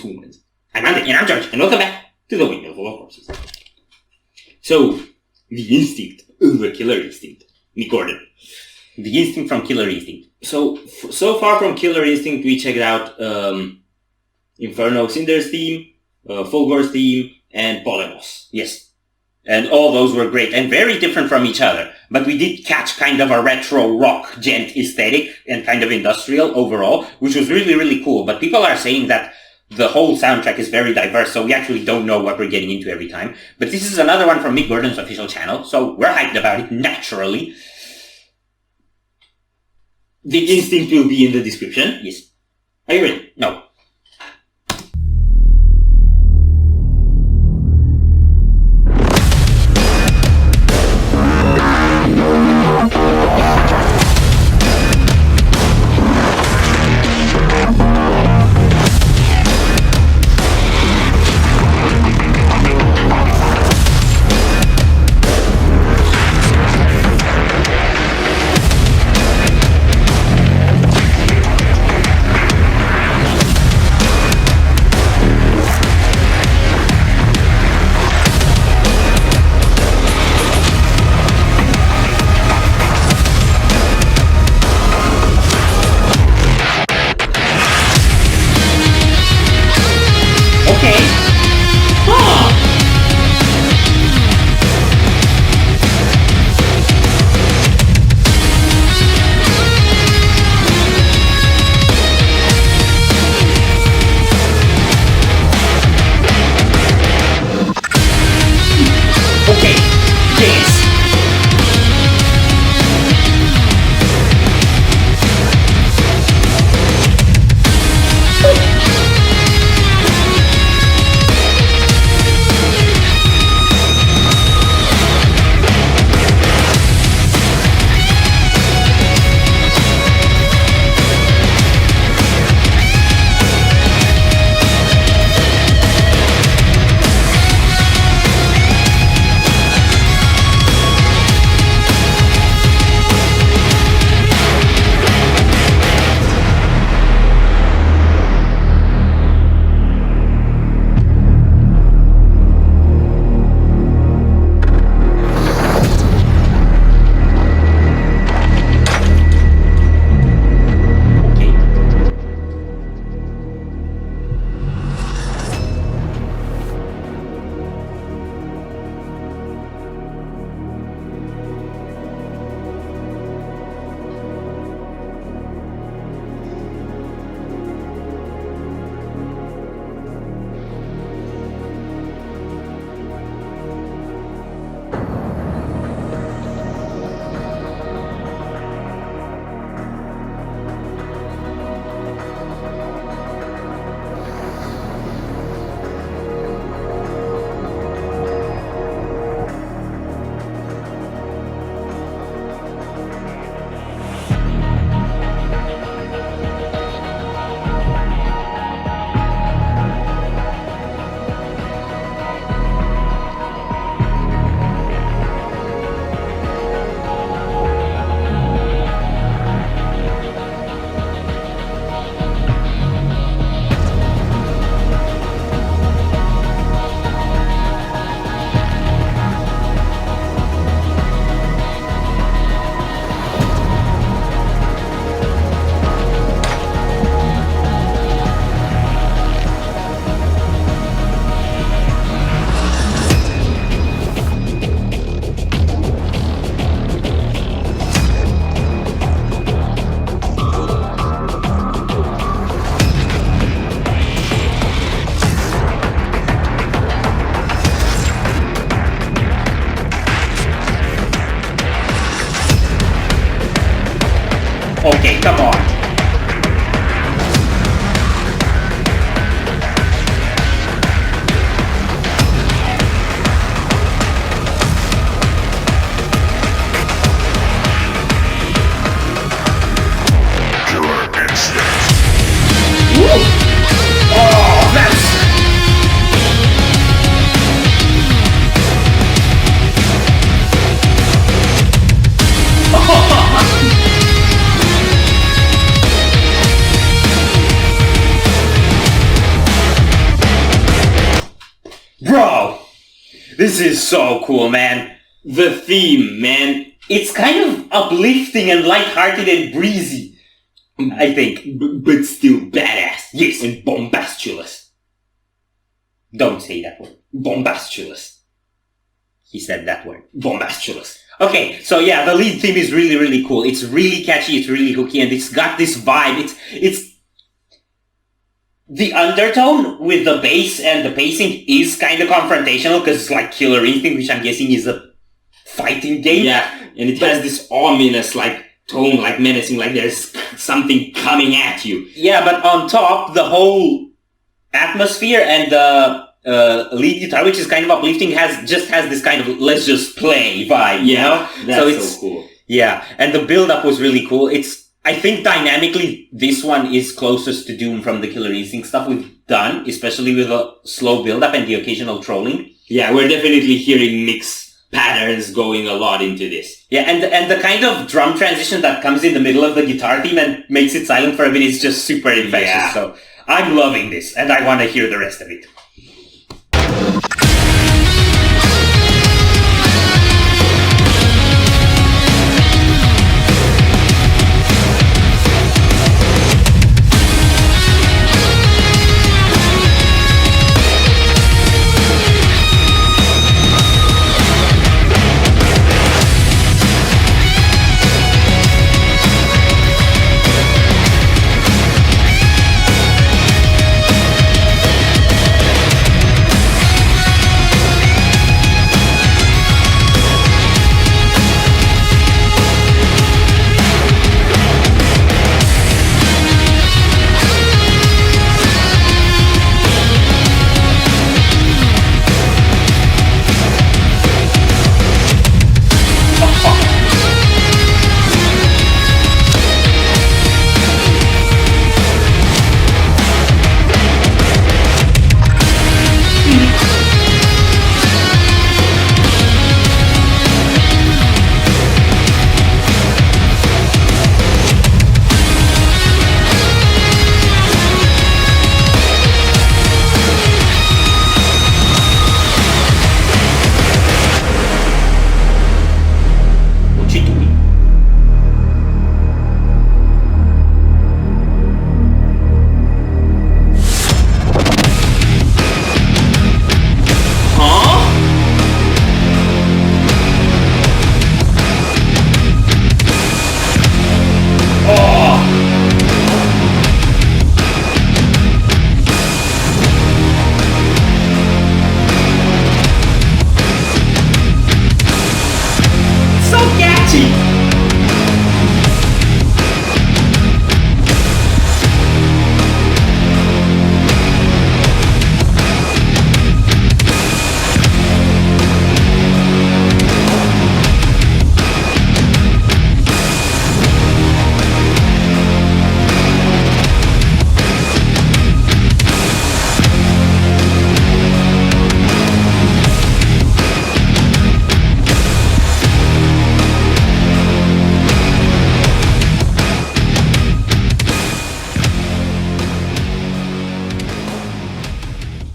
humans. I'm Andy, and I'm George, and welcome back to the Windmill full of horses. So, the instinct over Killer Instinct. Mick Gordon. The instinct from Killer Instinct. So far from Killer Instinct, we checked out Inferno Cinder's theme, Fulgor's theme, and Polemos. Yes. And all those were great and very different from each other. But we did catch kind of a retro rock gent aesthetic and kind of industrial overall, which was really, really cool. But people are saying that the whole soundtrack is very diverse, so we actually don't know what we're getting into every time. But this is another one from Mick Gordon's official channel, so we're hyped about it, naturally. The instinct will be in the description. Yes. Are you ready? No. This is so cool, man. The theme, man. It's kind of uplifting and lighthearted and breezy, I think. But still badass. Yes, and bombastulous. Don't say that word. Bombastulous. He said that word. Bombastulous. Okay, so yeah, the lead theme is really, really cool. It's really catchy, it's really hooky, and it's got this vibe. It's the undertone with the bass and the pacing is kind of confrontational because it's like Killer Instinct, which I'm guessing is a fighting game. Yeah, and it has this ominous like tone, like menacing, like there's something coming at you. Yeah, but on top, the whole atmosphere and the lead guitar, which is kind of uplifting, has this kind of let's just play vibe. You know? That's so cool. Yeah, and the build-up was really cool. I think dynamically, this one is closest to Doom from the Killer Instinct stuff we've done, especially with a slow build-up and the occasional trolling. Yeah, we're definitely hearing Mick's patterns going a lot into this. Yeah, and the kind of drum transition that comes in the middle of the guitar theme and makes it silent for a bit is just super infectious. Yeah. So I'm loving this, and I want to hear the rest of it.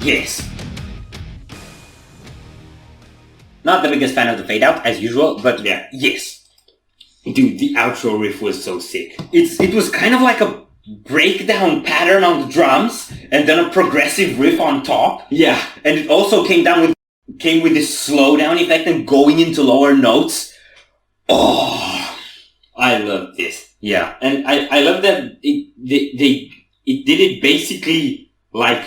Yes. Not the biggest fan of the fade out, as usual, but yeah, yes. Dude, the outro riff was so sick. It was kind of like a breakdown pattern on the drums, and then a progressive riff on top. Yeah. And it also came with this slowdown effect and going into lower notes. Oh, I love this. Yeah. And I love that it did it basically like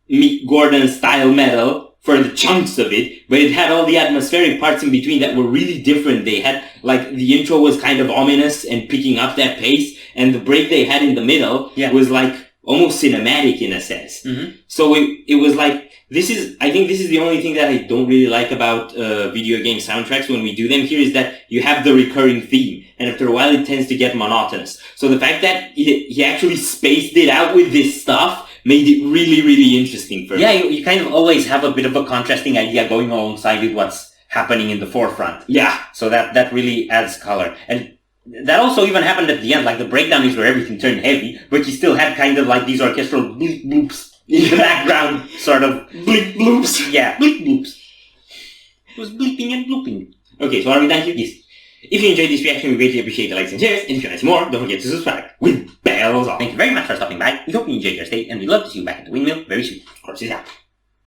Mick Gordon style metal for the chunks of it, but it had all the atmospheric parts in between that were really different. They had, like, the intro was kind of ominous and picking up that pace, and the break they had in the middle was like almost cinematic in a sense. Mm-hmm. So it was like, I think this is the only thing that I don't really like about video game soundtracks when we do them here, is that you have the recurring theme, and after a while it tends to get monotonous. So the fact that he actually spaced it out with this stuff made it really, really interesting for me. Yeah, you kind of always have a bit of a contrasting idea going alongside with what's happening in the forefront. Yeah. So that really adds color. And that also even happened at the end, like the breakdown is where everything turned heavy, but you still had kind of like these orchestral bleep bloops in the background, sort of. Bleep bloops. Yeah, bleep bloops. was bleeping and blooping. Okay, so are we done here? Yes. If you enjoyed this reaction, we greatly appreciate the likes and shares. And if you want to see more, don't forget to subscribe with bells on. Thank you very much for stopping by. We hope you enjoyed your stay, and we'd love to see you back at the Windmill very soon. Courses out.